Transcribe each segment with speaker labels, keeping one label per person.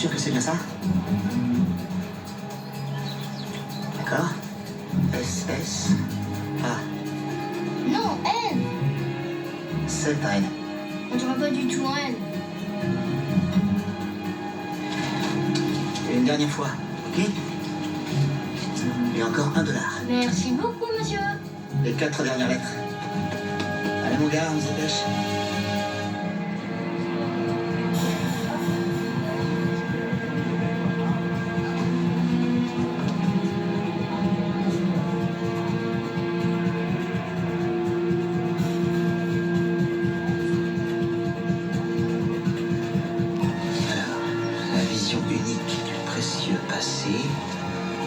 Speaker 1: sûr que c'est bien ça? D'accord. S, A.
Speaker 2: Non, N.
Speaker 1: C'est un N.
Speaker 2: On dirait pas du tout un N.
Speaker 1: Une dernière fois, ok? Et encore $1.
Speaker 2: Merci beaucoup, monsieur.
Speaker 1: Les 4 dernières lettres. Allez mon gars, on se dépêche.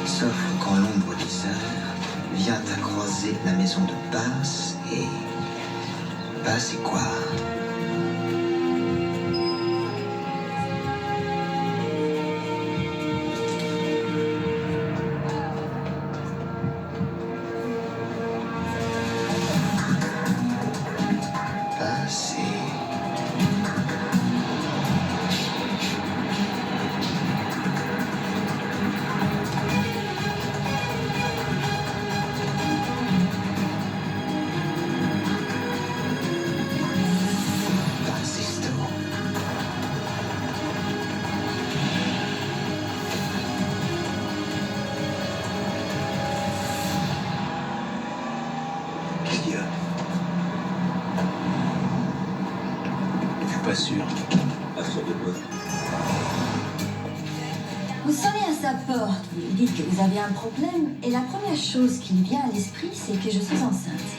Speaker 1: S'offre quand l'ombre des heures vient à croiser la maison de Passe et... Passe et quoi? Passe et...
Speaker 3: Pas sûr. À trop de bois.
Speaker 4: Vous sonnez à sa porte, vous lui dites que vous avez un problème, et la première chose qui lui vient à l'esprit, c'est que je suis enceinte.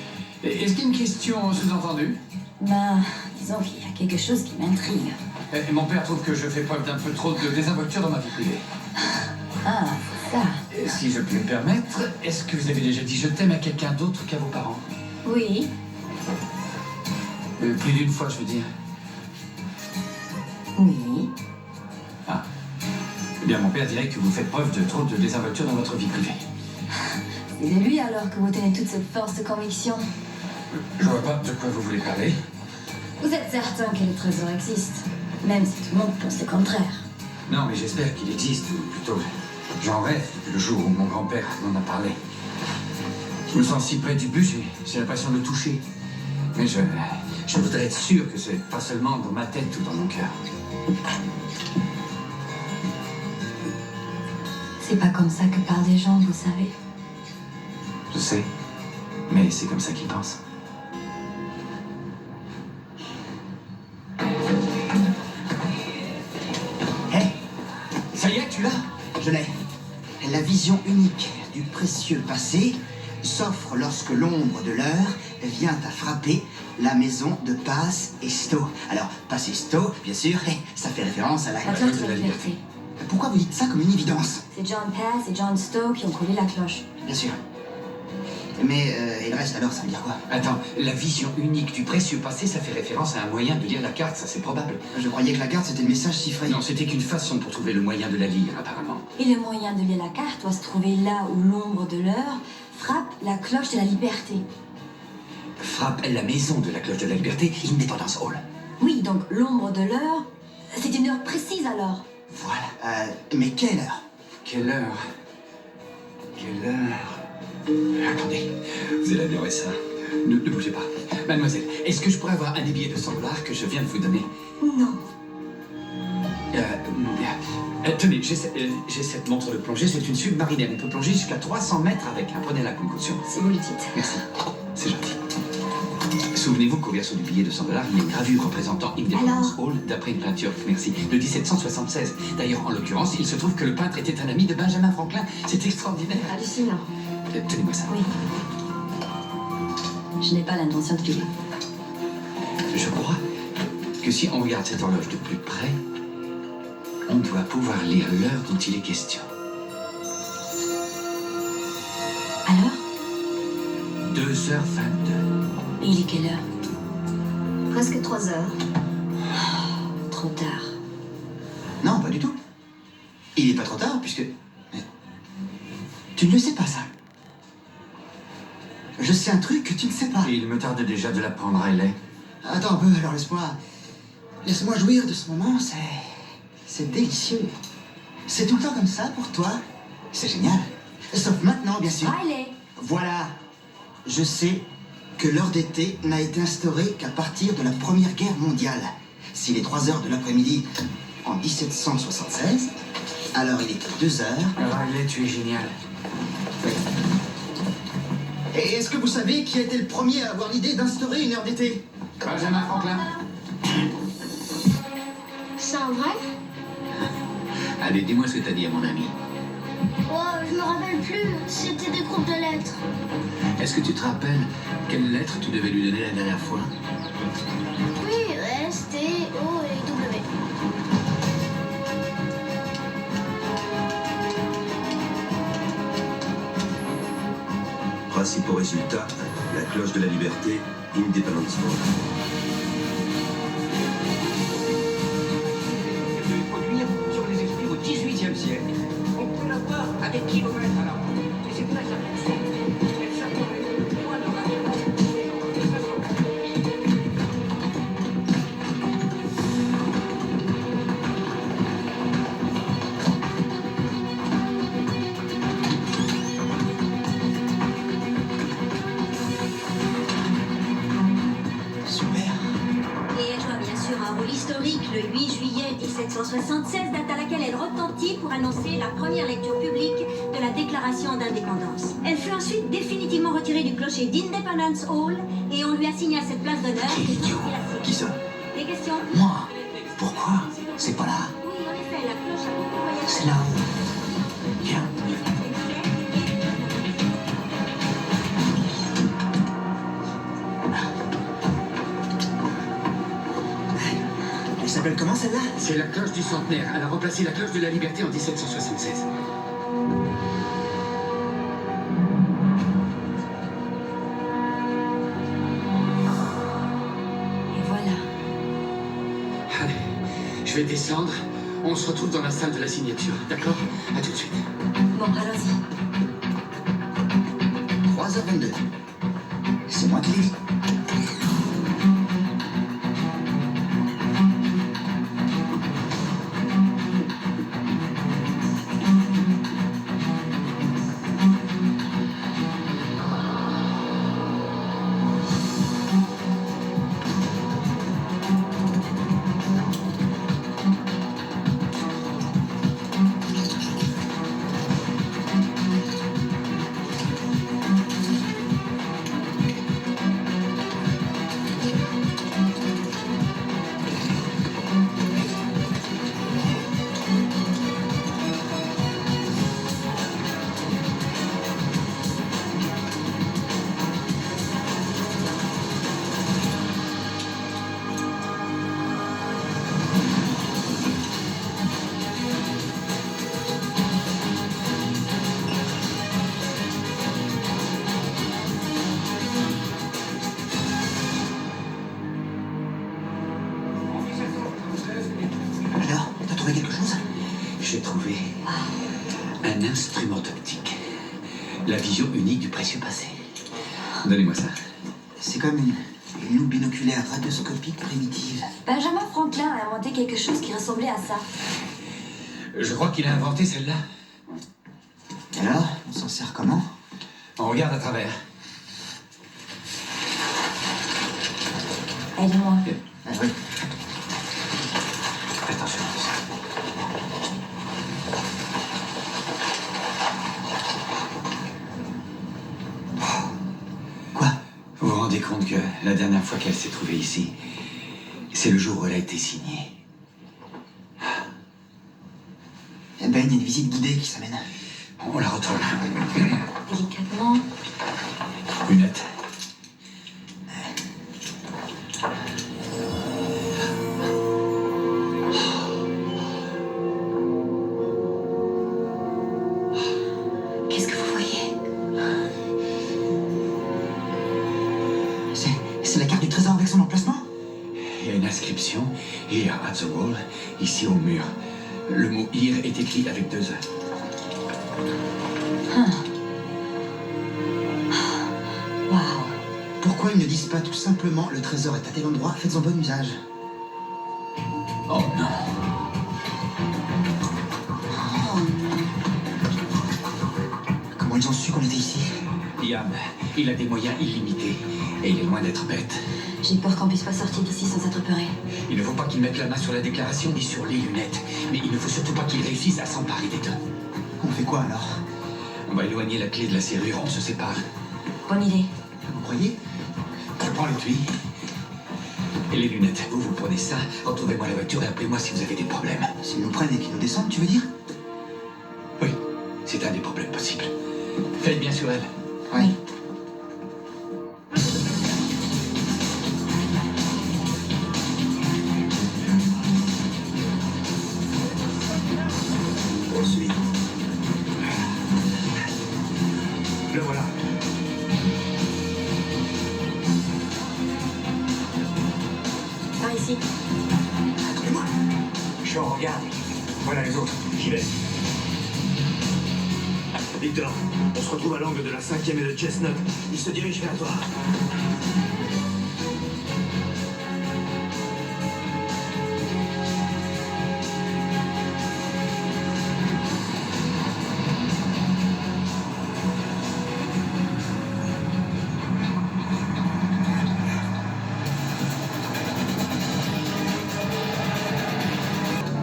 Speaker 5: Est-ce qu'il y a une question sous-entendue?
Speaker 4: Ben, disons qu'il y a quelque chose qui m'intrigue.
Speaker 5: Mon père trouve que je fais preuve d'un peu trop de désinvolture dans ma vie privée.
Speaker 4: Ah, c'est ça.
Speaker 5: Si je puis me permettre, est-ce que vous avez déjà dit je t'aime à quelqu'un d'autre qu'à vos parents?
Speaker 4: Oui.
Speaker 5: Plus d'une fois, je veux dire.
Speaker 4: Oui.
Speaker 5: Ah. Eh bien, mon père dirait que vous faites preuve de trop de désinvolture dans votre vie privée.
Speaker 4: C'est de lui alors que vous tenez toute cette force de conviction.
Speaker 5: Je vois pas de quoi vous voulez parler.
Speaker 4: Vous êtes certain que le trésor existe, même si tout le monde pense le contraire.
Speaker 5: Non, mais j'espère qu'il existe, ou plutôt, j'en rêve depuis le jour où mon grand-père m'en a parlé. Je me sens si près du but, j'ai l'impression de le toucher. Mais je voudrais être sûr que c'est pas seulement dans ma tête ou dans mon cœur.
Speaker 4: C'est pas comme ça que parlent les gens, vous savez.
Speaker 5: Je sais, mais c'est comme ça qu'ils pensent.
Speaker 1: Hé,
Speaker 5: Ça y est, tu l'as?
Speaker 1: je l'ai. La vision unique du précieux passé s'offre lorsque l'ombre de l'heure vient à frapper la maison de Passe et Sto. Alors, Passe et Sto, bien sûr, ça fait référence à la...
Speaker 4: La cloche de la liberté.
Speaker 1: Pourquoi vous dites ça comme une évidence?
Speaker 4: C'est John Pass et John Stowe qui ont collé la cloche.
Speaker 1: Bien sûr. Mais, et le reste alors, ça veut dire quoi?
Speaker 5: Attends, la vision unique du précieux passé, ça fait référence à un moyen de lire la carte, ça c'est probable.
Speaker 1: Je croyais que la carte c'était le message chiffré.
Speaker 5: Non, c'était qu'une façon pour trouver le moyen de la lire, apparemment.
Speaker 4: Et le moyen de lire la carte doit se trouver là où l'ombre de l'heure frappe la cloche de la liberté.
Speaker 5: Frappe la maison de la cloche de la liberté, Independence Hall.
Speaker 4: Oui, donc l'ombre de l'heure, c'est une heure précise alors.
Speaker 1: Voilà. Mais quelle heure?
Speaker 5: Quelle heure? Quelle heure? Attendez, vous allez adorer ça. Ne bougez pas. Mademoiselle, est-ce que je pourrais avoir un des billets de $100 que je viens de vous donner?
Speaker 4: Non.
Speaker 5: Tenez, j'ai cette montre de plongée, c'est une submarinaire. On peut plonger jusqu'à 300 mètres avec. Prenez-la comme caution.
Speaker 4: Si vous le dites.
Speaker 5: Merci. C'est gentil. Souvenez-vous qu'au verso du billet de $100, il y a une gravure représentant Independence Hall d'après une peinture, merci, de 1776. D'ailleurs, en l'occurrence, il se trouve que le peintre était un ami de Benjamin Franklin. C'est extraordinaire.
Speaker 4: Hallucinant.
Speaker 5: Tenez-moi ça.
Speaker 4: Oui. Je n'ai pas l'intention de filer.
Speaker 5: Je crois que si on regarde cette horloge de plus près, on doit pouvoir lire l'heure dont il est question.
Speaker 4: Alors?
Speaker 5: 2h22.
Speaker 4: Et il est quelle heure?
Speaker 2: Presque 3 heures.
Speaker 4: Trop tard.
Speaker 1: Non, pas du tout. Il est pas trop tard, puisque... Mais tu ne le sais pas, ça. Je sais un truc que tu ne sais pas.
Speaker 5: Il me tarde déjà de l'apprendre, Riley.
Speaker 1: Attends un peu, alors laisse-moi... Laisse-moi jouir de ce moment, c'est délicieux. C'est tout le temps comme ça pour toi? C'est génial. Sauf maintenant, bien sûr.
Speaker 4: Riley,
Speaker 1: Voilà. Je sais que l'heure d'été n'a été instaurée qu'à partir de la Première Guerre mondiale. S'il est 3 heures de l'après-midi en 1776, alors il est 2 heures.
Speaker 5: Riley, tu es génial.
Speaker 1: Oui. Et est-ce que vous savez qui a été le premier à avoir l'idée d'instaurer une heure d'été?
Speaker 5: Benjamin Franklin.
Speaker 2: C'est un vrai?
Speaker 3: Allez, dis-moi ce que t'as dit à mon ami.
Speaker 2: Oh, je me rappelle plus. C'était des groupes de lettres.
Speaker 3: Est-ce que tu te rappelles quelle lettre tu devais lui donner la dernière fois?
Speaker 2: Oui, S, T, O et W.
Speaker 6: Principaux résultats, la cloche de la liberté, Independence Hall.
Speaker 7: De les produire sur les esprits au XVIIIe siècle. On peut la voir à des kilomètres à la ronde. Et c'est très important. Elle s'apparaît loin dans la
Speaker 1: Super.
Speaker 8: Et elle joue bien sûr un rôle historique le 8 juillet 1776, date à laquelle elle retentit pour annoncer la première lecture publique de la Déclaration d'indépendance. Elle fut ensuite définitivement retirée du clocher d'Independence Hall et on lui assigna cette place d'honneur.
Speaker 1: Qui ça?
Speaker 8: Des questions?
Speaker 1: Moi. Pourquoi? C'est pas là.
Speaker 8: Oui, en effet, la cloche a beaucoup voyagé.
Speaker 1: C'est là-haut. Viens. Elle s'appelle comment celle-là?
Speaker 5: C'est la cloche du centenaire. Elle a remplacé la cloche de la liberté en 1776.
Speaker 4: et voilà.
Speaker 5: Allez, je vais descendre. On se retrouve dans la salle de la signature, d'accord? À tout de suite.
Speaker 4: Bon, allons-y.
Speaker 1: 3h22. C'est moi qui l'ai dit. Alors, t'as trouvé quelque chose?
Speaker 3: J'ai trouvé un instrument optique. La vision unique du précieux passé. Donnez-moi ça.
Speaker 1: C'est comme une loupe binoculaire radioscopique primitive.
Speaker 4: Benjamin Franklin a inventé quelque chose qui ressemblait à ça.
Speaker 5: Je crois qu'il a inventé celle-là.
Speaker 1: Et alors, on s'en sert comment?
Speaker 5: On regarde à travers.
Speaker 4: Aide-moi.
Speaker 1: Ah oui.
Speaker 3: Attention.
Speaker 1: Quoi?
Speaker 3: Vous vous rendez compte que la dernière fois qu'elle s'est trouvée ici, c'est le jour où elle a été signée.
Speaker 1: Eh ben, il y a une visite guidée qui s'amène.
Speaker 3: On la retrouve.
Speaker 4: Délicatement.
Speaker 3: Lunettes.
Speaker 4: Qu'est-ce que vous voyez?
Speaker 1: C'est la carte du trésor avec son emplacement?
Speaker 3: Il y a une inscription, Here at the wall, ici au mur. Le mot Here est écrit avec 2 E.
Speaker 4: Waouh.
Speaker 1: Pourquoi ils ne disent pas tout simplement le trésor est à tel endroit, faites-en bon usage?
Speaker 3: Oh non. Yann, il a des moyens illimités. Et il est loin d'être bête.
Speaker 4: J'ai peur qu'on puisse pas sortir d'ici sans être peuré.
Speaker 3: Il ne faut pas qu'il mette la main sur la déclaration ni sur les lunettes. Mais il ne faut surtout pas qu'il réussisse à s'emparer des deux.
Speaker 1: On fait quoi alors?
Speaker 3: On va éloigner la clé de la serrure, on se sépare.
Speaker 4: Bonne idée.
Speaker 1: Vous croyez?
Speaker 3: Je prends l'étui. Et les lunettes. Vous prenez ça, retrouvez-moi la voiture et appelez-moi si vous avez des problèmes.
Speaker 1: S'ils nous prennent et qu'ils nous descendent, tu veux dire?
Speaker 3: Oui, c'est un des problèmes possibles. Faites bien sur elle.
Speaker 1: Oui.
Speaker 6: Poursuis.
Speaker 7: Le voilà.
Speaker 4: Par ici.
Speaker 7: Attendez-moi. Je regarde. Voilà les autres. J'y vais. Victor, on se retrouve à l'angle de la 5e et de Chestnut. Il se dirige vers toi.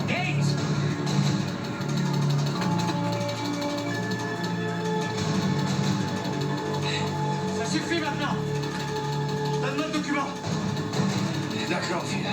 Speaker 7: Gates! Ça suffit maintenant. Donne-moi le document. D'accord, Phil.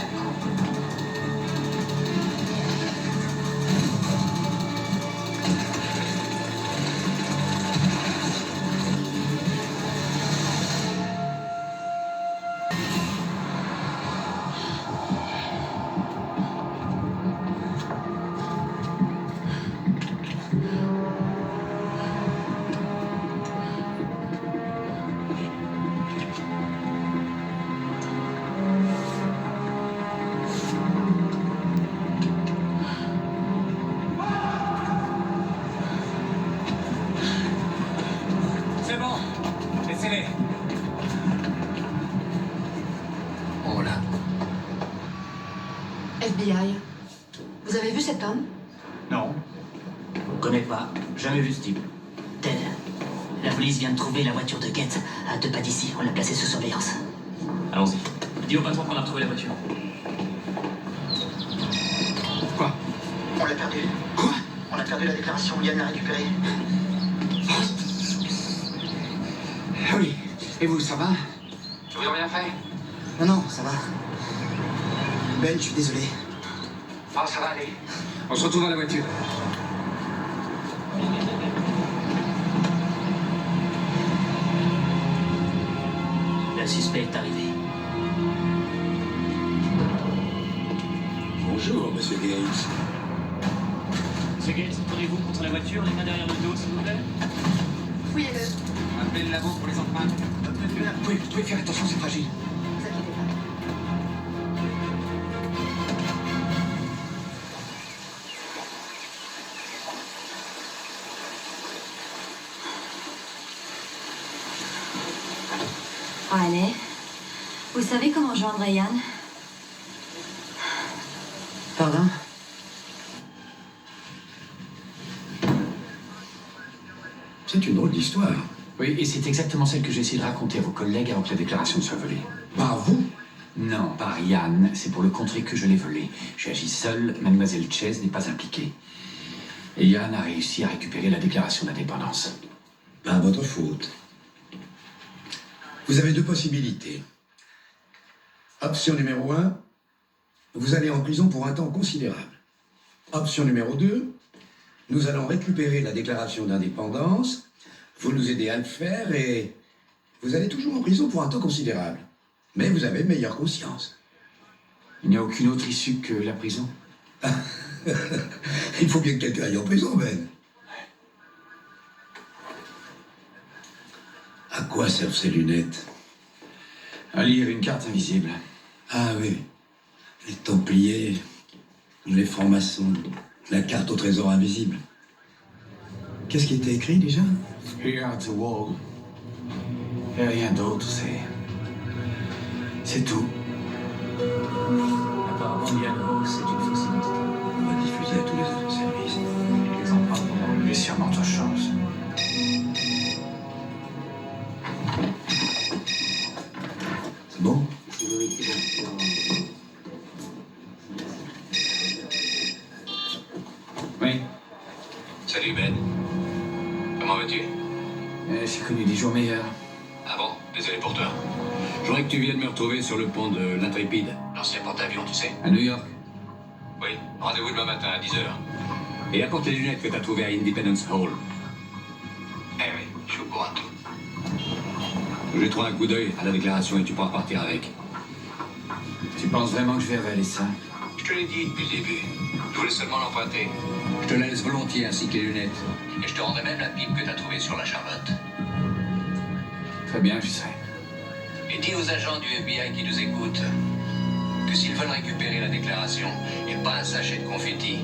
Speaker 7: C'est bon. Laissez-les.
Speaker 3: Oh là.
Speaker 4: FBI. Vous avez vu cet homme?
Speaker 7: Non.
Speaker 9: On connaît pas. Jamais vu ce type.
Speaker 10: Ted, la police vient de trouver la voiture de Gates à 2 pas d'ici. On l'a placée sous surveillance.
Speaker 9: Allons-y. Dis au patron qu'on a retrouvé la voiture.
Speaker 3: Quoi?
Speaker 1: On l'a perdu.
Speaker 3: Quoi?
Speaker 1: On a perdu la déclaration, Yann l'a récupérée.
Speaker 3: Ah oui. Et vous, ça va? Vous avez rien fait?
Speaker 1: Non, non, ça va. Ben, je suis désolé.
Speaker 3: Ah, ça va aller. On se retrouve dans la voiture.
Speaker 10: Le suspect est arrivé.
Speaker 6: Bonjour, monsieur Gates.
Speaker 9: Monsieur Gates, tournez-vous contre la voiture, les mains derrière le dos, s'il vous plaît.
Speaker 4: Fouillez-le.
Speaker 3: Appelez le labo pour les empreintes. Vous pouvez faire attention, c'est fragile.
Speaker 4: Vous inquiétez pas. Allez. Vous savez comment joindre Yann?
Speaker 1: Pardon?
Speaker 5: C'est une drôle d'histoire.
Speaker 3: Oui, et c'est exactement celle que j'ai essayé de raconter à vos collègues avant que la déclaration ne soit volée.
Speaker 5: Par vous?
Speaker 3: Non, par Yann. C'est pour le contrer que je l'ai volée. J'ai agi seul, mademoiselle Chase n'est pas impliquée. Et Yann a réussi à récupérer la déclaration d'indépendance.
Speaker 5: Pas votre faute. Vous avez deux possibilités. Option numéro 1, vous allez en prison pour un temps considérable. Option numéro 2, nous allons récupérer la déclaration d'indépendance, vous nous aidez à le faire et vous allez toujours en prison pour un temps considérable. Mais vous avez meilleure conscience.
Speaker 3: Il n'y a aucune autre issue que la prison?
Speaker 5: Il faut bien que quelqu'un aille en prison, Ben. À quoi servent ces lunettes?
Speaker 3: À lire une carte invisible.
Speaker 5: Ah oui, les Templiers, les francs-maçons, la carte au trésor invisible. Qu'est-ce qui était écrit déjà?
Speaker 3: Here at the wall. Et rien d'autre, c'est tout.
Speaker 9: Apparemment, Yann Hawks, c'est une fausse identité.
Speaker 5: On va diffuser à tous les autres services.
Speaker 9: Les empreintes vont
Speaker 3: Mais sûrement autre chose. connu des jours meilleurs.
Speaker 11: Ah bon? Désolé pour toi. Je voudrais que tu viennes me retrouver sur le pont de l'Intrépide. L'ancien porte-avions, tu sais.
Speaker 3: À New York.
Speaker 11: Oui. Rendez-vous demain matin à 10h. Et apporte les lunettes que t'as trouvées à Independence Hall. Eh oui, je suis au courant de tout. Je jetterai un coup d'œil à la déclaration et tu pourras partir avec.
Speaker 3: Tu penses vraiment que je vais avaler ça?
Speaker 11: Je te l'ai dit depuis le début. Je voulais seulement l'emprunter. Je te la laisse volontiers ainsi que les lunettes. Et je te rendrai même la pipe que t'as trouvée sur la Charlotte.
Speaker 3: Très bien, je sais.
Speaker 11: Et dis aux agents du FBI qui nous écoutent que s'ils veulent récupérer la déclaration et pas un sachet de confetti,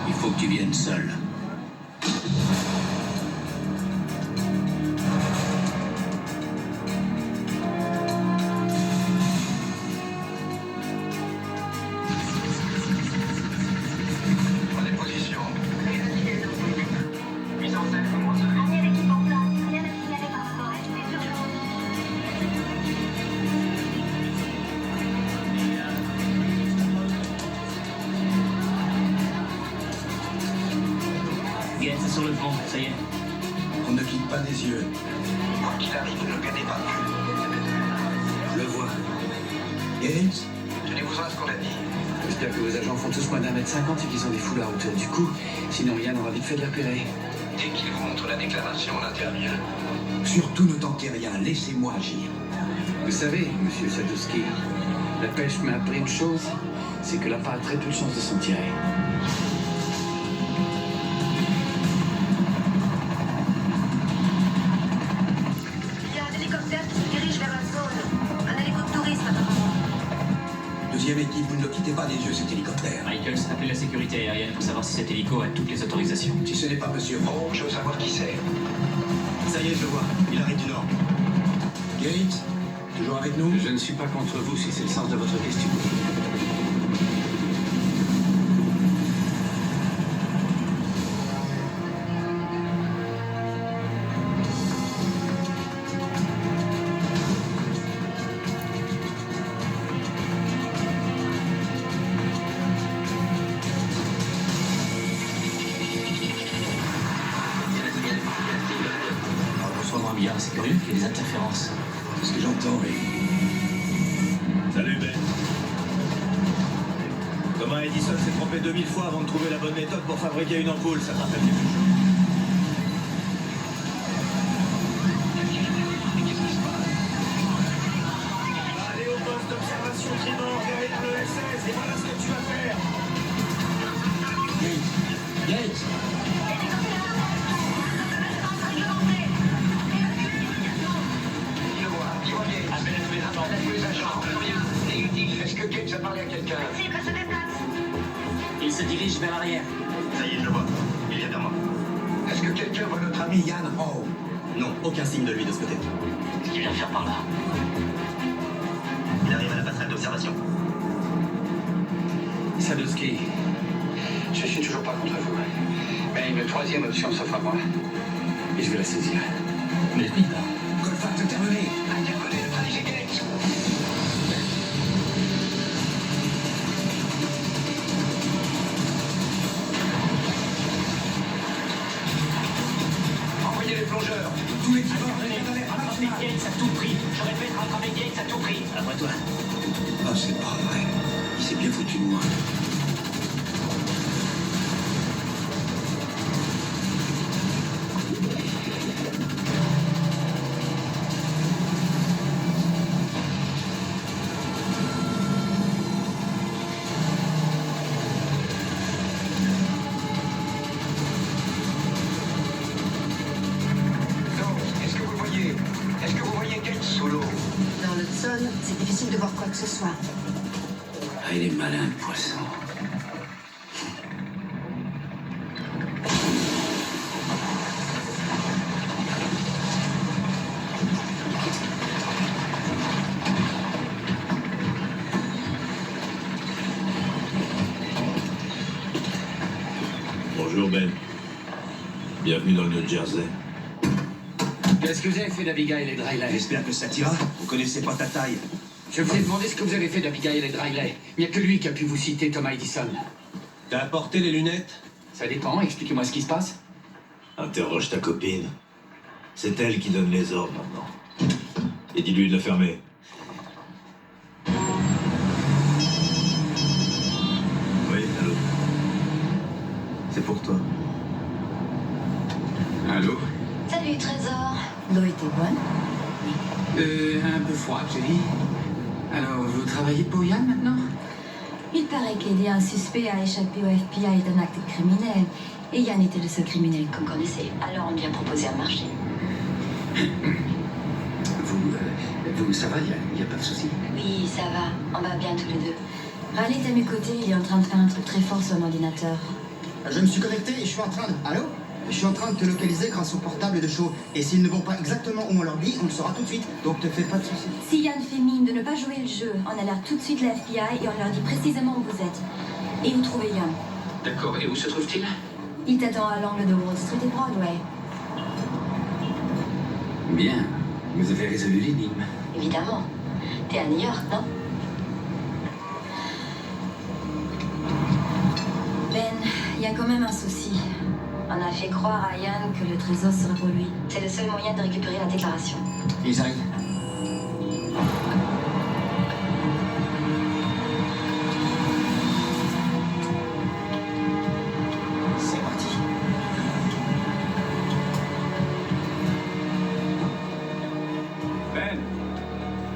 Speaker 11: il faut que tu viennes seul. Prenez position. Mise en scène, comment ça va?
Speaker 2: L'équipe en place. Rien à signaler par rapport à cette urgence.
Speaker 10: Gates est sur le pont, ça y est.
Speaker 5: On ne quitte pas des yeux.
Speaker 6: Quoi qu'il arrive, ne le perdez pas de vue.
Speaker 5: Je le vois. Gates?
Speaker 6: Tenez-vous à ce qu'on a dit.
Speaker 3: J'espère que vos agents font tous moins d'1m50 et qu'ils ont des foulards autour du cou. Sinon, Yann aura vite fait de la repérer.
Speaker 6: Dès qu'il vous montre la déclaration, on intervient.
Speaker 5: Surtout ne tentez rien, laissez-moi agir.
Speaker 3: Vous savez, monsieur Sadowski, la pêche m'a appris une chose, c'est que l'appât a très peu de chances de s'en tirer.
Speaker 2: Il y a un hélicoptère qui se dirige vers la zone. Un hélico de tourisme, apparemment.
Speaker 5: Deuxième équipe, vous ne le quittez pas des yeux, cet hélicoptère.
Speaker 10: Michaels, appelez la sécurité aérienne pour savoir si cet hélico a toutes les autorisations.
Speaker 5: Si ce n'est pas monsieur
Speaker 6: Oh, je veux savoir qui c'est.
Speaker 5: Ça y est, je vois. Il arrive du nord. Gates, toujours avec nous?
Speaker 3: Je ne suis pas contre vous si c'est le sens de votre question.
Speaker 10: On reçoit moins bien, c'est curieux qu'il y ait des interférences.
Speaker 5: C'est ce que j'entends, oui.
Speaker 12: Salut Ben. Thomas Edison s'est trompé 2000 fois avant de trouver la bonne méthode pour fabriquer une ampoule, ça te rappelle quelque chose? Allez au poste d'observation Tribord derrière le F-16 et voilà ce que tu vas faire.
Speaker 5: Gates!
Speaker 6: Il le voit, Gates. Appelle tous les agents. Est-ce que Gates a parlé à quelqu'un?
Speaker 2: Cible se déplace.
Speaker 10: Il se dirige vers l'arrière.
Speaker 6: Ça y est, je le vois. Il vient vers moi. Est-ce que quelqu'un voit notre ami Yann Ho?
Speaker 12: Non, aucun signe de lui de ce côté.
Speaker 10: Qu'est-ce qu'il vient faire par là?
Speaker 12: Il arrive à la passerelle d'observation.
Speaker 3: Sadowski,
Speaker 11: Je suis toujours pas contre vous. Mais une troisième option s'offre à moi. Et je vais la saisir.
Speaker 10: Mais oui, là.
Speaker 5: Colfax terminé.
Speaker 6: Intervenez, neutralisez Gates. Envoyez les plongeurs.
Speaker 5: Tous les Tribord,
Speaker 10: Rattrapez Gates à tout prix. Je répète, rattrapez Gates à tout prix. Après toi.
Speaker 5: Ah, c'est pas vrai. Il s'est bien foutu de moi.
Speaker 6: Est-ce que vous voyez Gates sous l'eau?
Speaker 13: Dans notre zone, c'est difficile de voir quoi que ce soit.
Speaker 5: Ah, il est malin, le poisson.
Speaker 12: Bonjour Ben. Bienvenue dans le New Jersey.
Speaker 3: qu'est-ce que vous avez fait d'Abigail et de Riley?
Speaker 12: J'espère que ça t'ira. Vous connaissez pas ta taille.
Speaker 3: Je vous ai demandé ce que vous avez fait d'Abigail et de Riley. Il n'y a que lui qui a pu vous citer Thomas Edison.
Speaker 12: T'as apporté les lunettes?
Speaker 3: Ça dépend, expliquez-moi ce qui se passe.
Speaker 12: Interroge ta copine. C'est elle qui donne les ordres maintenant. Et dis-lui de la fermer. Oui, allô. C'est pour toi.
Speaker 3: Allô?
Speaker 4: Salut, Trésor. L'eau était bonne?
Speaker 3: Un peu froide, j'ai dit. Alors, vous travaillez pour Yann maintenant?
Speaker 4: Il paraît qu'aider un suspect à échapper au FBI est un acte criminel. Et Yann était le seul criminel qu'on connaissait. Alors on lui a proposé un marché.
Speaker 3: Vous, ça va, il n'y a pas de souci?
Speaker 4: Oui, ça va. On va bien tous les deux. Riley est à mes côtés, il est en train de faire un truc très fort sur mon ordinateur.
Speaker 1: Je me suis connecté et je suis en train de... Allô? Je suis en train de te localiser grâce au portable de Shaw. Et s'ils ne vont pas exactement où on leur dit, on le saura tout de suite. Donc te fais pas de soucis.
Speaker 4: Si Yann fait mine de ne pas jouer le jeu, on alerte tout de suite la FBI et on leur dit précisément où vous êtes. Et où trouvez Yann.
Speaker 3: D'accord, et où se trouve-t-il?
Speaker 4: Il t'attend à l'angle de Wall Street et Broadway.
Speaker 3: Bien, vous avez résolu l'énigme.
Speaker 4: Évidemment. T'es à New York, non? Ben, il y a quand même un souci. On a fait croire à Yann que le trésor serait pour lui. C'est le seul moyen de récupérer la déclaration.
Speaker 1: Ils arrivent. C'est parti.
Speaker 5: Ben,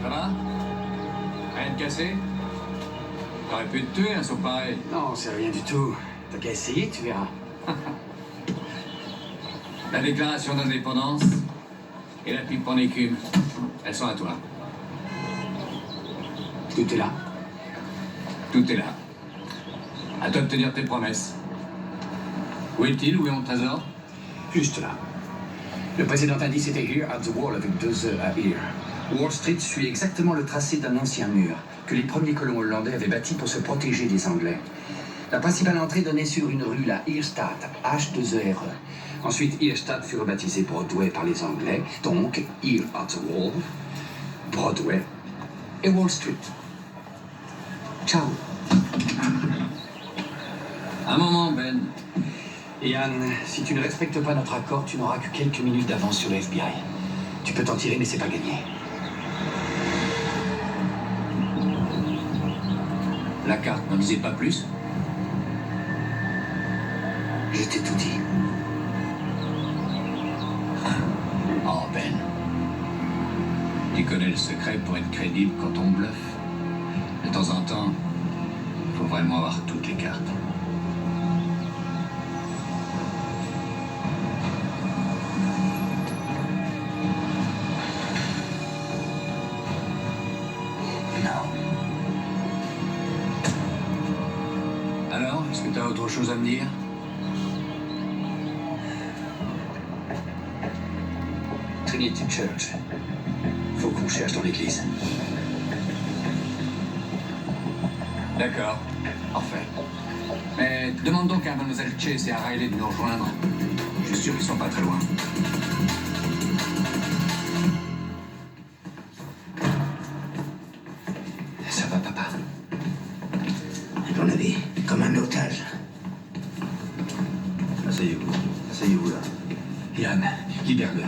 Speaker 5: ça va? Rien de cassé? T'aurais pu te tuer un saut pareil.
Speaker 3: Non, c'est rien du tout. T'as qu'à essayer, tu verras.
Speaker 5: La déclaration d'indépendance et la pipe en écume, elles sont à toi.
Speaker 3: Tout est là.
Speaker 5: Tout est là. À toi de tenir tes promesses. Où est-il? Où est mon trésor?
Speaker 3: Juste là. Le précédent indice était Here at the Wall avec 2 E à Here. Wall Street suit exactement le tracé d'un ancien mur que les premiers colons hollandais avaient bâti pour se protéger des Anglais. La principale entrée donnait sur une rue, la Heerstraat, H2ERE. Ensuite, Heerstraat fut rebaptisé Broadway par les Anglais, donc Here at the Wall, Broadway et Wall Street. Ciao.
Speaker 5: Un moment, Ben.
Speaker 3: Yann, si tu ne respectes pas notre accord, tu n'auras que quelques minutes d'avance sur le FBI. Tu peux t'en tirer, mais c'est pas gagné.
Speaker 5: La carte n'en disait pas plus?
Speaker 3: Je t'ai tout dit.
Speaker 5: Oh, Ben. Tu connais le secret pour être crédible quand on bluffe. De temps en temps, faut vraiment avoir toutes les cartes.
Speaker 3: Non.
Speaker 5: Alors, est-ce que tu as autre chose à me dire?
Speaker 3: Trinity Church. Faut qu'on cherche dans l'église.
Speaker 5: D'accord. Parfait. Mais demande donc à Mademoiselle Chase et à Riley de nous rejoindre. Je suis sûr qu'ils sont pas très loin.
Speaker 3: Ça va, papa?
Speaker 1: À ton avis, comme un otage.
Speaker 12: Asseyez-vous. Asseyez-vous là.
Speaker 3: Yann, libère-le.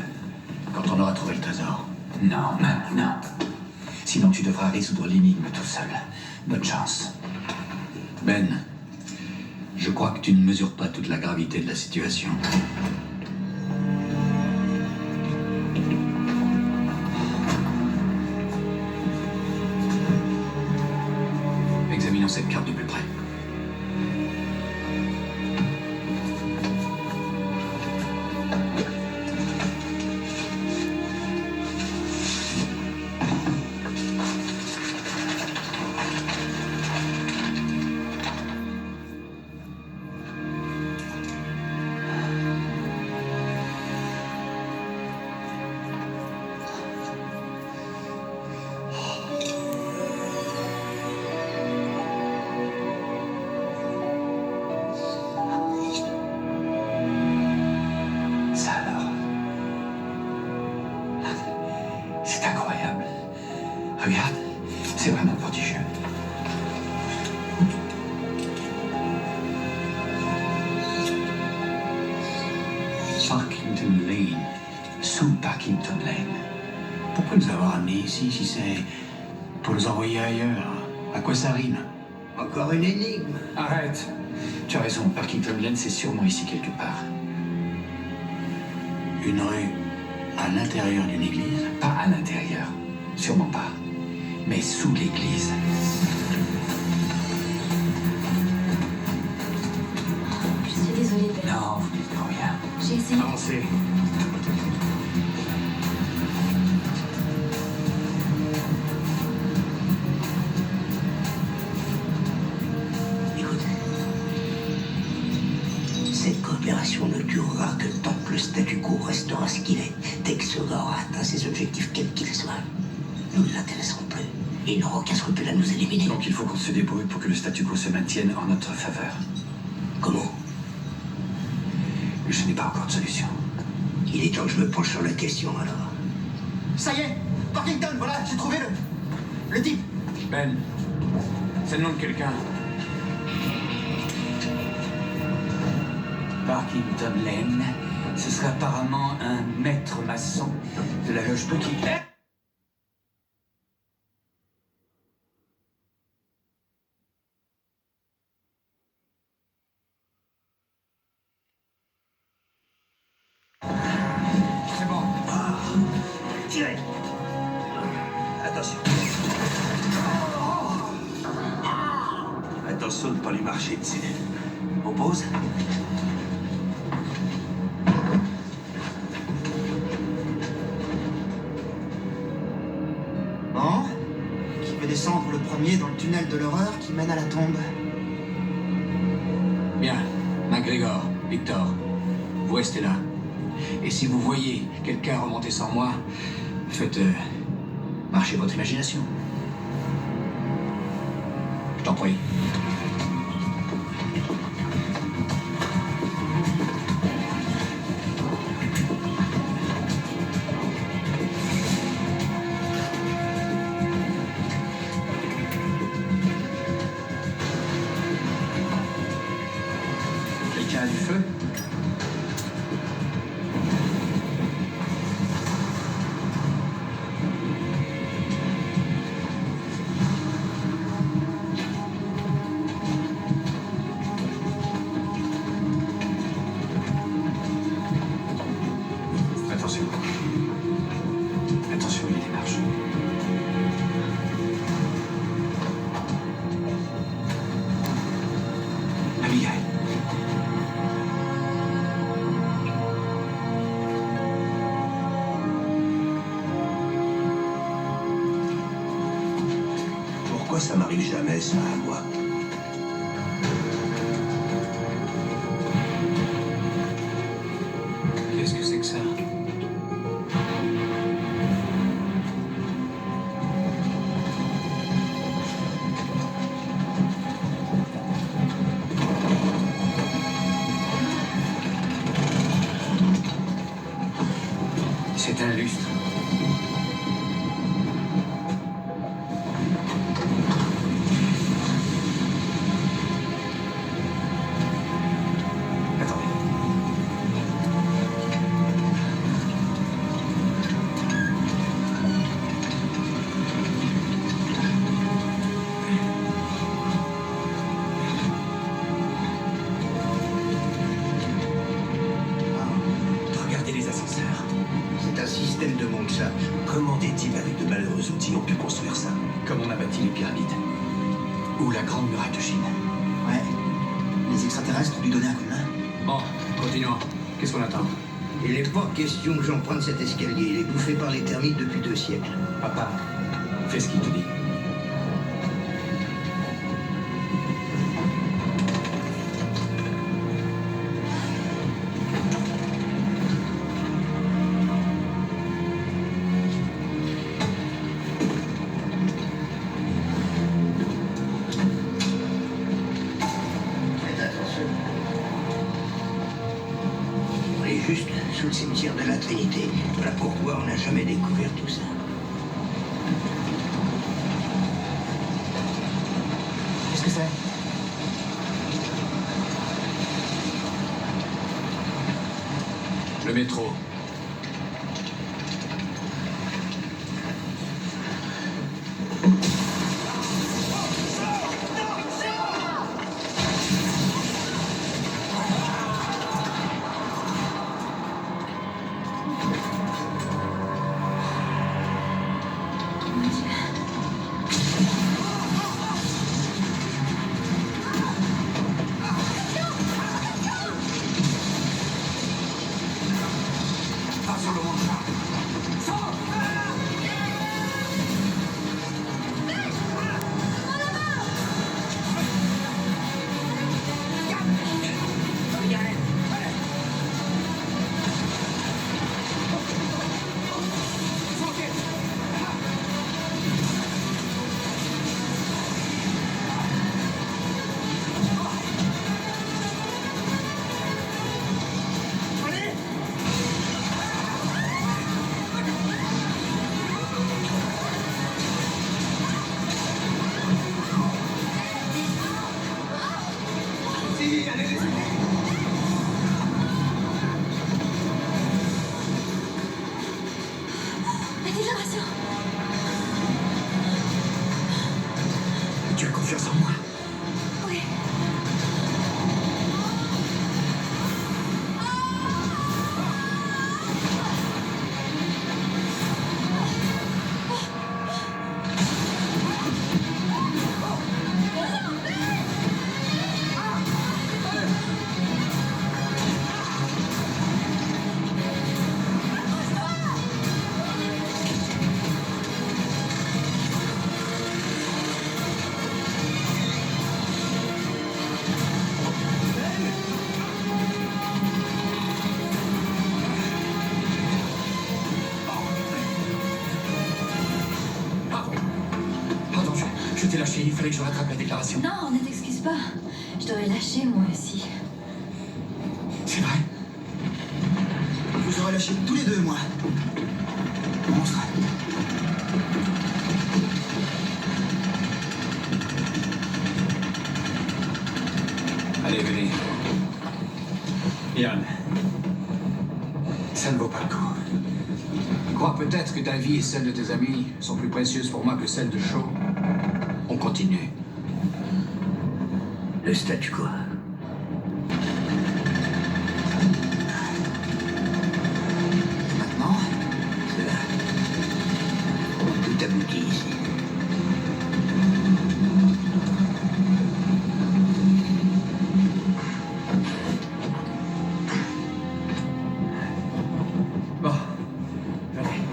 Speaker 5: Quand on aura trouvé le trésor.
Speaker 3: Non, maintenant. Sinon, tu devras résoudre l'énigme tout seul. Bonne chance.
Speaker 5: Ben, je crois que tu ne mesures pas toute la gravité de la situation. Examinons cette carte de plus près.
Speaker 3: Ça alors. C'est incroyable. Regarde, c'est vraiment prodigieux.
Speaker 5: Parkington Lane.
Speaker 3: Sous
Speaker 14: nous avoir amenés ici si c'est pour nous envoyer ailleurs? À quoi ça rime?
Speaker 7: Encore une énigme.
Speaker 3: Arrête. Tu as raison, Parkington Lane, c'est sûrement ici quelque part.
Speaker 14: Une rue à l'intérieur d'une église?
Speaker 3: Pas à l'intérieur, sûrement pas. Mais sous l'église.
Speaker 4: Je suis désolée, Ben.
Speaker 3: Non, vous dites rien.
Speaker 4: J'ai essayé.
Speaker 14: Avancez.
Speaker 7: Écoute. Cette coopération ne durera que tant que le statu quo restera ce qu'il est. Dès que ce gars aura atteint ses objectifs, quels qu'ils soient, nous ne l'intéresserons plus. Et il n'aura aucun scrupule à nous éliminer.
Speaker 3: Donc il faut qu'on se débrouille pour que le statu quo se maintienne en notre faveur.
Speaker 7: Comment?
Speaker 3: Je n'ai pas encore de solution.
Speaker 7: Il est temps que je me penche sur la question, alors.
Speaker 1: Ça y est, Parkington, voilà, j'ai trouvé le type.
Speaker 14: Ben, c'est le nom de quelqu'un.
Speaker 3: Parkington Lane, ce serait apparemment un maître maçon de la loge Petit.
Speaker 14: C'est bon.
Speaker 7: Tirez. Attention.
Speaker 14: Attention de ne pas lui marcher dessus. On pose?
Speaker 1: Bon, qui veut descendre le premier dans le tunnel de l'horreur qui mène à la tombe?
Speaker 5: Bien. MacGregor, Victor, vous restez là. Et si vous voyez quelqu'un remonter sans moi, faites marcher votre imagination. Je t'en prie.
Speaker 3: Quelqu'un a du feu? Attention. Attention, il y a des marches. Abigail.
Speaker 7: Pourquoi ça m'arrive jamais, ça, à moi?
Speaker 5: Qu'est-ce que c'est que ça?
Speaker 3: C'est un lustre. Attendez.
Speaker 7: Regardez les ascenseurs. C'est un système de montage. Comment des types avec de malheureux outils ont pu construire ça?
Speaker 3: Comme on a bâti les pyramides. Ou la grande muraille de Chine.
Speaker 1: Ouais. Les extraterrestres ont dû donner un coup de main.
Speaker 5: Bon, continuons. Qu'est-ce qu'on attend?
Speaker 7: Il n'est pas question que j'emprunte cet escalier. Il est bouffé par les termites depuis 2 siècles.
Speaker 3: Papa, fais ce qu'il te dit.
Speaker 7: Faites attention. On est juste sous le cimetière de la Trinité. Voilà pourquoi on n'a jamais découvert tout ça.
Speaker 1: Qu'est-ce que c'est?
Speaker 5: Le métro. Pas sur le manchard. Sors!
Speaker 4: La déclaration.
Speaker 5: Tu as confiance en moi?
Speaker 4: Oui.
Speaker 5: Pardon, je t'ai lâché, il fallait que je rattrape la déclaration.
Speaker 4: Non, ne t'excuse pas. Je t'aurais lâché moi aussi.
Speaker 5: C'est vrai?
Speaker 1: Je vous aurais lâché tous les deux, moi. Monstre.
Speaker 5: Allez, venez. Yann, ça ne vaut pas le coup. Tu crois peut-être que ta vie et celle de tes amis sont plus précieuses pour moi que celles de Shaw? On continue.
Speaker 7: Le statu quo.
Speaker 1: Maintenant,
Speaker 7: C'est là. Tout aboutit ici.
Speaker 5: Bon, venez.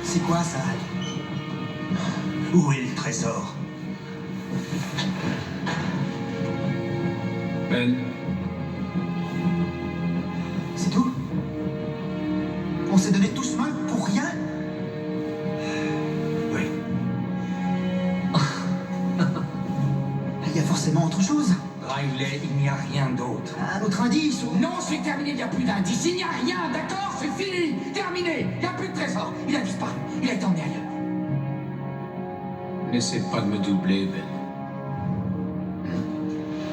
Speaker 1: c'est quoi ça? Où est le trésor?
Speaker 5: Ben,
Speaker 1: C'est tout? On s'est donné tout ce mal pour rien?
Speaker 5: oui.
Speaker 1: Il y a forcément autre chose.
Speaker 5: Riley, il n'y a rien d'autre.
Speaker 1: Un autre indice ou...
Speaker 5: Non, c'est terminé, il n'y a plus d'indice, il n'y a rien, d'accord? C'est fini, terminé, il n'y a plus de trésor. Il a disparu, il a été emmené ailleurs. N'essaie pas de me doubler, Ben.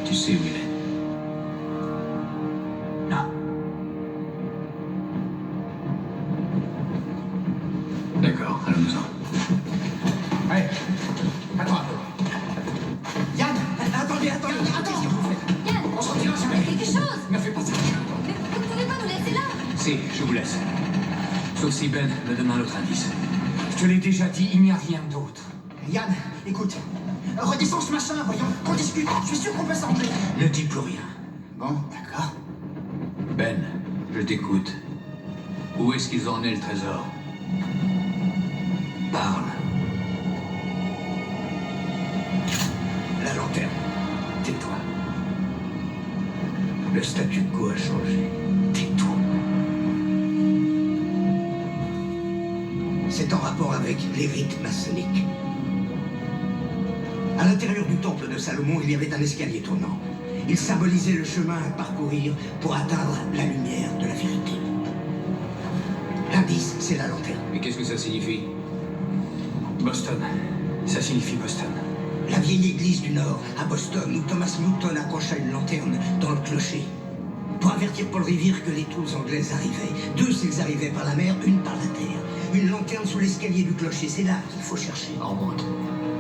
Speaker 5: Tu sais où il est.
Speaker 1: Non.
Speaker 5: D'accord, allons-en. Allez, attends un peu.
Speaker 1: Yann, attendez, attends.
Speaker 5: Qu'est-ce que vous faites?
Speaker 4: Yann,
Speaker 5: On sortira jamais.
Speaker 4: quelque chose.
Speaker 5: Ne fais pas ça.
Speaker 4: Mais vous ne pouvez pas nous laisser là.
Speaker 5: Si, je vous laisse. Sauf si Ben me donne un autre indice. Je te l'ai déjà dit, il n'y a rien d'autre.
Speaker 1: Yann, écoute. Redescends ce machin, voyons, qu'on discute. Je suis sûr qu'on peut s'arranger.
Speaker 5: Ne dis plus rien.
Speaker 1: Bon, d'accord.
Speaker 5: Ben, je t'écoute. Où est-ce qu'ils ont emmené le trésor? Parle.
Speaker 7: La lanterne. Tais-toi. Le statu quo a changé. Tais-toi. C'est en rapport avec les rites maçonniques. À l'intérieur du temple de Salomon, il y avait un escalier tournant. Il symbolisait le chemin à parcourir pour atteindre la lumière de la vérité. L'indice, c'est la lanterne.
Speaker 11: Mais qu'est-ce que ça signifie?
Speaker 5: Boston. Ça signifie Boston.
Speaker 7: La vieille église du Nord, à Boston, où Thomas Newton accrocha une lanterne dans le clocher pour avertir Paul Revere que les troupes anglaises arrivaient. 2 s'ils arrivaient par la mer, 1 par la terre. Une lanterne sous l'escalier du clocher, c'est là qu'il faut chercher.
Speaker 14: En route.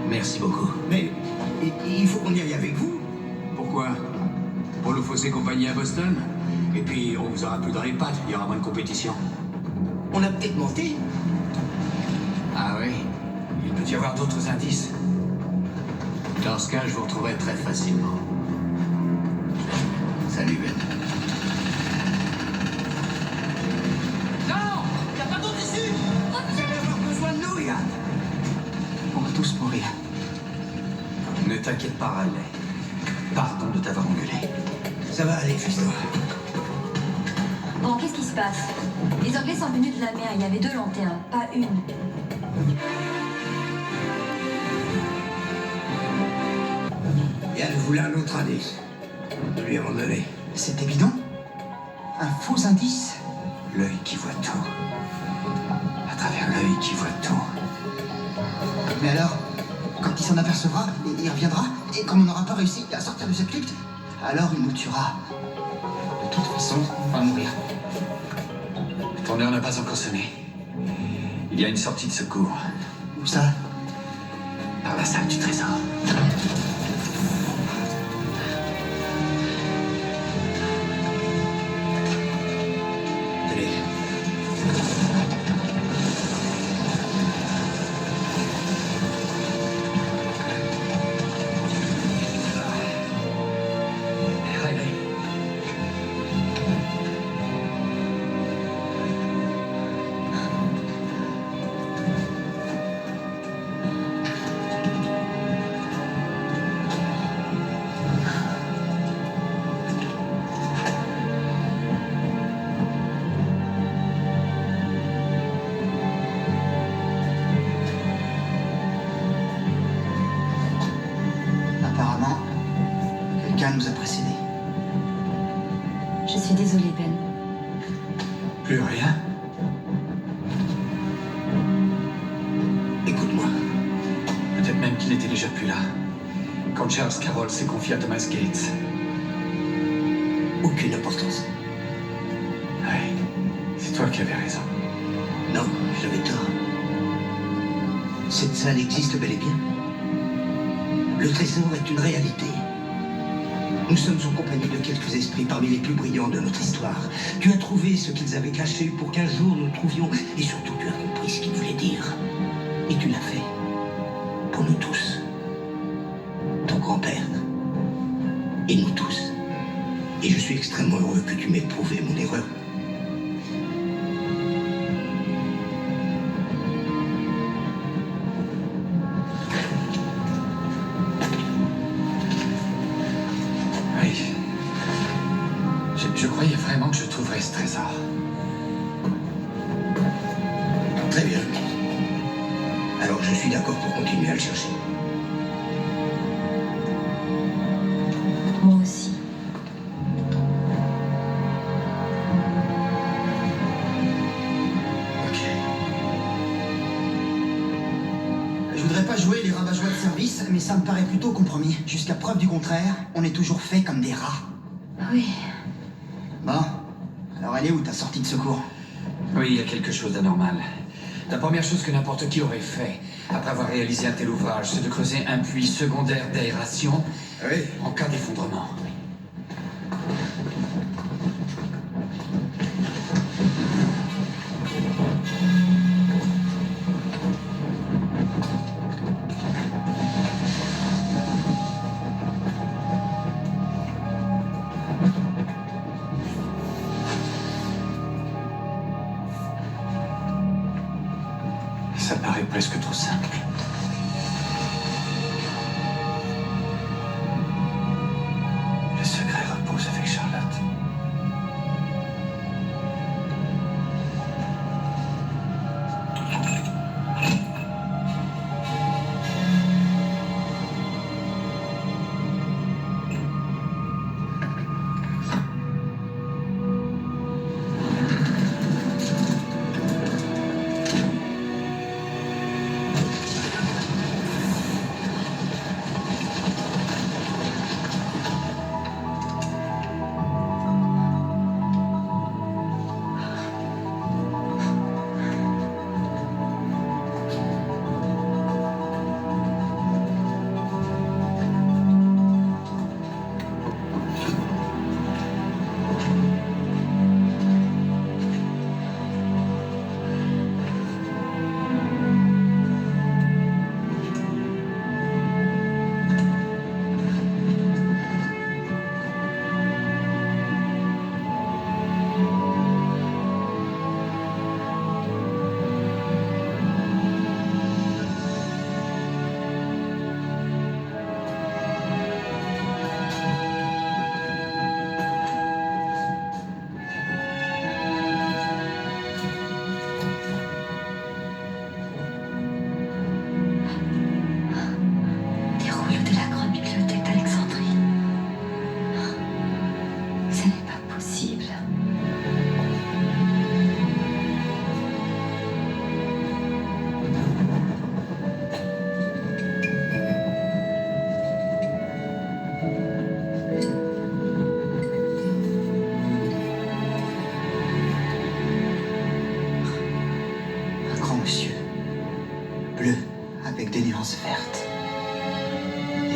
Speaker 14: Merci beaucoup.
Speaker 7: Mais il faut qu'on y aille avec vous.
Speaker 11: Pourquoi? Pour nous fausser compagnie à Boston? Et puis, on vous aura plus dans les pattes, il y aura moins de compétition.
Speaker 7: On a peut-être monté.
Speaker 14: Ah oui? Il peut y avoir d'autres indices. Dans ce cas, je vous retrouverai très facilement. Salut, Ben.
Speaker 7: Non! Y a pas d'autre issue! Vous allez avoir besoin de nous, Yann!
Speaker 14: On va tous mourir. Ne t'inquiète pas, Riley. Pardon de t'avoir engueulé.
Speaker 7: Ça va aller, Fisto.
Speaker 4: Bon, qu'est-ce qui se passe? Les Anglais sont venus de la mer, il y avait 2 lanternes, pas une.
Speaker 7: Yann voulait un autre indice. Nous lui avons donné.
Speaker 1: C'était bidon? Un faux indice?
Speaker 14: L'œil qui voit tout. À travers l'œil qui voit tout.
Speaker 1: Mais alors, quand il s'en apercevra, il reviendra, et comme on n'aura pas réussi à sortir de cette crypte, alors il nous tuera. De toute façon, on va mourir.
Speaker 5: Ton heure n'a pas encore sonné. Il y a une sortie de secours.
Speaker 1: Où ça?
Speaker 5: Par la salle du trésor.
Speaker 7: Tenez.
Speaker 5: Riley.
Speaker 1: Apparemment, quelqu'un nous a précédés.
Speaker 4: Je suis désolée, Ben.
Speaker 5: Plus rien.
Speaker 7: Écoute-moi.
Speaker 5: Peut-être même qu'il n'était déjà plus là. Quand Charles Carroll s'est confié à Thomas Gates.
Speaker 7: Aucune importance.
Speaker 5: Ouais. C'est toi qui avais raison.
Speaker 7: Non, j'avais tort. Cette salle existe bel et bien. Le trésor est une réalité. Nous sommes en compagnie de quelques esprits parmi les plus brillants de notre histoire. Tu as trouvé ce qu'ils avaient caché pour qu'un jour nous le trouvions. Et surtout, tu as compris ce qu'ils voulaient dire. Et tu l'as fait. Pour nous tous. Ton grand-père. Et nous tous. Et je suis extrêmement heureux que tu m'aies prouvé mon erreur.
Speaker 5: Oui. Je croyais vraiment que je trouverais ce trésor.
Speaker 7: Très bien. Alors je suis d'accord pour continuer à le chercher.
Speaker 4: Moi aussi.
Speaker 1: Ok. Je voudrais pas jouer les rabat-joie de service, mais ça me paraît plutôt compromis. Jusqu'à preuve du contraire, on est toujours fait comme des rats.
Speaker 4: Oui.
Speaker 1: Bon. Alors elle est où ta sortie de secours?
Speaker 5: Oui, il y a quelque chose d'anormal. La première chose que n'importe qui aurait fait, après avoir réalisé un tel ouvrage, c'est de creuser un puits secondaire d'aération en cas d'effondrement. Ça paraît presque trop simple. Le secret repose avec Charlotte.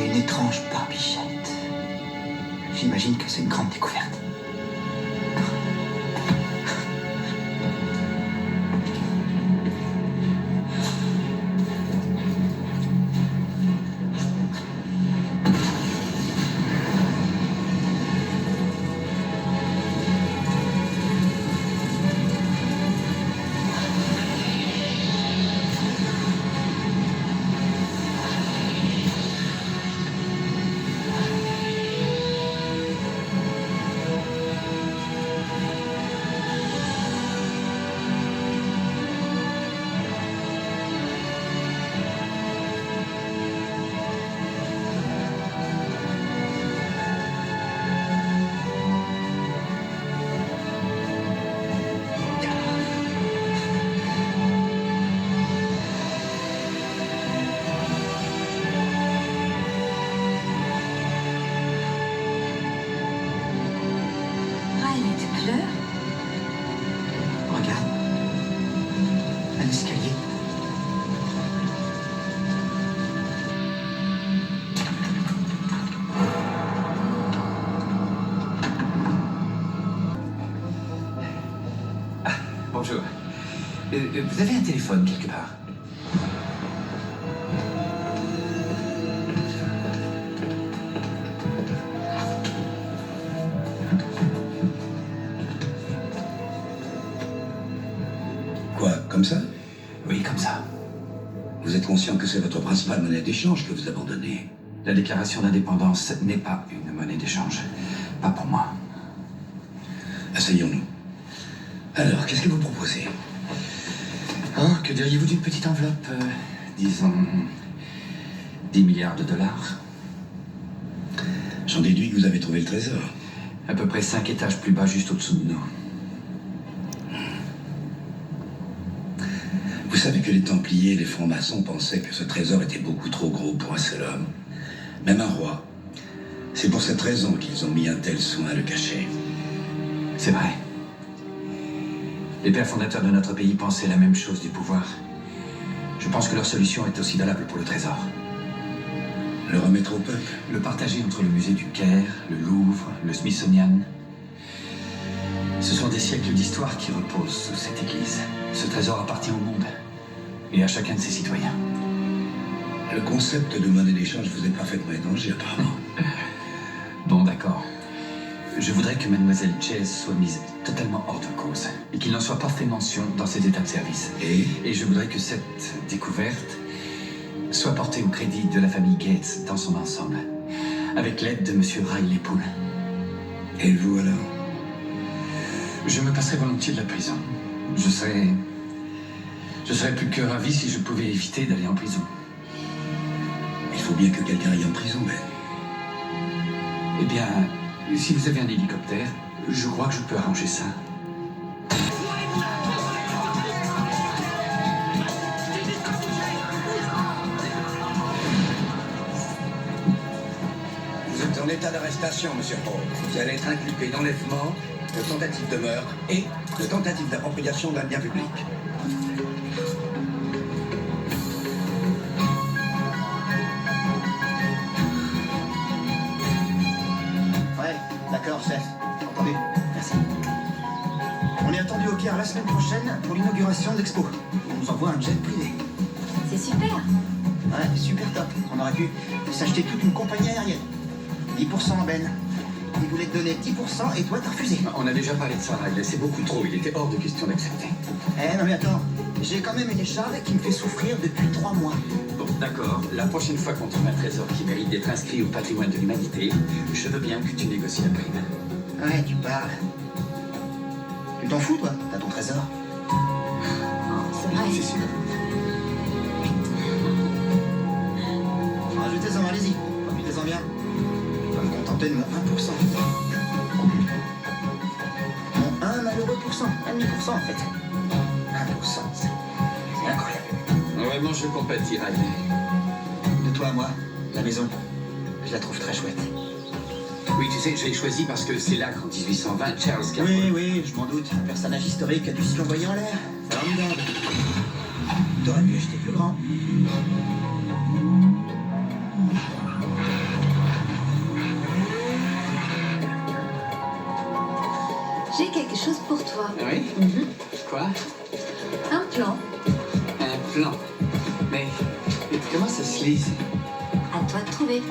Speaker 1: une étrange barbichette. J'imagine que c'est une grande découverte.
Speaker 5: Bonjour. Vous avez un téléphone quelque part?
Speaker 15: Quoi, comme ça?
Speaker 5: Oui, comme ça.
Speaker 15: Vous êtes conscient que c'est votre principale monnaie d'échange que vous abandonnez?
Speaker 5: La déclaration d'indépendance n'est pas une monnaie d'échange. Pas pour moi.
Speaker 15: Asseyons-nous. Alors, qu'est-ce que vous proposez?
Speaker 5: Oh, que diriez-vous d'une petite enveloppe, disons, 10 milliards de dollars?
Speaker 15: J'en déduis que vous avez trouvé le trésor.
Speaker 5: À peu près 5 étages plus bas, juste au-dessous de nous.
Speaker 15: Vous savez que les Templiers et les francs-maçons pensaient que ce trésor était beaucoup trop gros pour un seul homme. Même un roi. C'est pour cette raison qu'ils ont mis un tel soin à le cacher.
Speaker 5: C'est vrai. Les pères fondateurs de notre pays pensaient la même chose du pouvoir. Je pense que leur solution est aussi valable pour le trésor.
Speaker 15: Le remettre au peuple?
Speaker 5: Le partager entre le musée du Caire, le Louvre, le Smithsonian. Ce sont des siècles d'histoire qui reposent sous cette église. Ce trésor appartient au monde et à chacun de ses citoyens.
Speaker 15: Le concept de monnaie d'échange vous est parfaitement étranger, apparemment.
Speaker 5: Bon, d'accord. Je voudrais que Mademoiselle Chase soit mise totalement hors de cause et qu'il n'en soit pas fait mention dans ses états de service. Et je voudrais que cette découverte soit portée au crédit de la famille Gates dans son ensemble, avec l'aide de Monsieur Riley Poole.
Speaker 15: Et vous alors?
Speaker 5: Je me passerai volontiers de la prison. Je serais plus que ravi si je pouvais éviter d'aller en prison.
Speaker 15: Il faut bien que quelqu'un aille en prison, Ben.
Speaker 5: Eh bien, si vous avez un hélicoptère, je crois que je peux arranger ça.
Speaker 15: Vous êtes en état d'arrestation, monsieur Hall. Vous allez être inculpé d'enlèvement, de tentative de meurtre et de tentative d'appropriation d'un bien public.
Speaker 1: Ouais, d'accord, chef. Entendu. Merci. On est attendu au Caire la semaine prochaine pour l'inauguration de l'expo. On nous envoie un jet privé.
Speaker 4: C'est super.
Speaker 1: Ouais, super top. On aurait pu s'acheter toute une compagnie aérienne. 10% Ben. Il voulait te donner 10% et toi t'as refusé.
Speaker 5: On a déjà parlé de ça, Riley. C'est beaucoup trop. Il était hors de question d'accepter.
Speaker 1: Eh non mais attends, j'ai quand même une écharpe qui me fait souffrir depuis 3 mois.
Speaker 5: Bon, d'accord. La prochaine fois qu'on trouve un trésor qui mérite d'être inscrit au patrimoine de l'humanité, je veux bien que tu négocies la prime.
Speaker 1: Ouais, tu parles. Tu t'en fous, toi? T'as ton trésor.
Speaker 4: C'est vrai.
Speaker 5: C'est sûr.
Speaker 1: Rajoutez-en, allez-y. Profitez-en bien. Je vais me contenter de mon 1%. Mon 1 malheureux %. 1,5% en fait. 1%, c'est incroyable.
Speaker 5: Vraiment, je compatis, Riley.
Speaker 1: De toi à moi, la maison, je la trouve très chouette.
Speaker 5: Oui, tu sais, je l'ai choisi parce que c'est là qu'en 1820, Charles Garfield...
Speaker 1: Oui, je m'en doute. Un personnage historique a dû s'y envoyer en l'air. Formidable. T'aurais pu acheter plus grand.
Speaker 4: J'ai quelque chose pour toi.
Speaker 14: Oui? Quoi?
Speaker 4: Un plan.
Speaker 14: Un plan. Mais comment ça se lise?
Speaker 4: À toi de trouver.